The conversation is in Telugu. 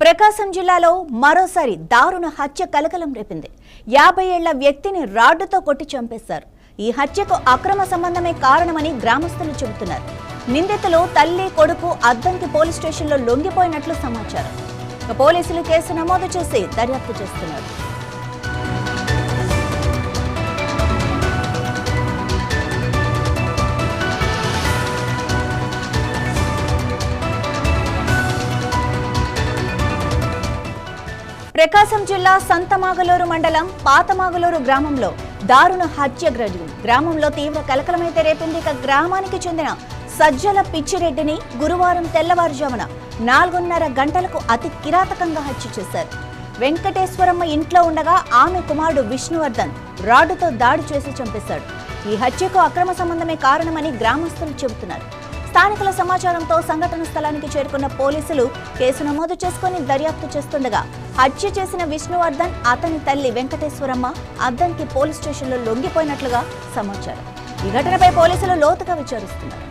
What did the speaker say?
ప్రకాశం జిల్లాలో మరోసారి దారుణ హత్య కలకలం రేపింది. 50 ఏళ్ల వ్యక్తిని రాడ్డుతో కొట్టి చంపేశారు. ఈ హత్యకు అక్రమ సంబంధమే కారణమని గ్రామస్తులు చెబుతున్నారు. నిందితులు తల్లి కొడుకు అద్దంకి పోలీస్ స్టేషన్లో లొంగిపోయినట్లు సమాచారం. పోలీసులు కేసు నమోదు చేసి దర్యాప్తు చేస్తున్నారు. ప్రకాశం జిల్లా సంతమాగలూరు మండలం పాతమాగలూరు గ్రామంలో దారుణ హత్య గ్రామంలో తీవ్ర కలకలమైతే రేపింది. గ్రామానికి చెందిన సజ్జల పిచ్చిరెడ్డిని గురువారం తెల్లవారుజామున 4:30 గంటలకు అతి కిరాతకంగా హత్య చేశారు. వెంకటేశ్వరమ్మ ఇంట్లో ఉండగా ఆమె కుమారుడు విష్ణువర్ధన్ రాడ్డుతో దాడి చేసి చంపేశాడు. ఈ హత్యకు అక్రమ సంబంధమే కారణమని గ్రామస్తులు చెబుతున్నారు. స్థానికుల సమాచారంతో సంఘటన స్థలానికి చేరుకున్న పోలీసులు కేసు నమోదు చేసుకుని దర్యాప్తు చేస్తుండగా హత్య చేసిన విష్ణువర్ధన్, అతని తల్లి వెంకటేశ్వరమ్మ అద్దంకి పోలీస్ స్టేషన్లో లొంగిపోయినట్లుగా సమాచారం. ఈ ఘటనపై పోలీసులు లోతుగా విచారిస్తున్నారు.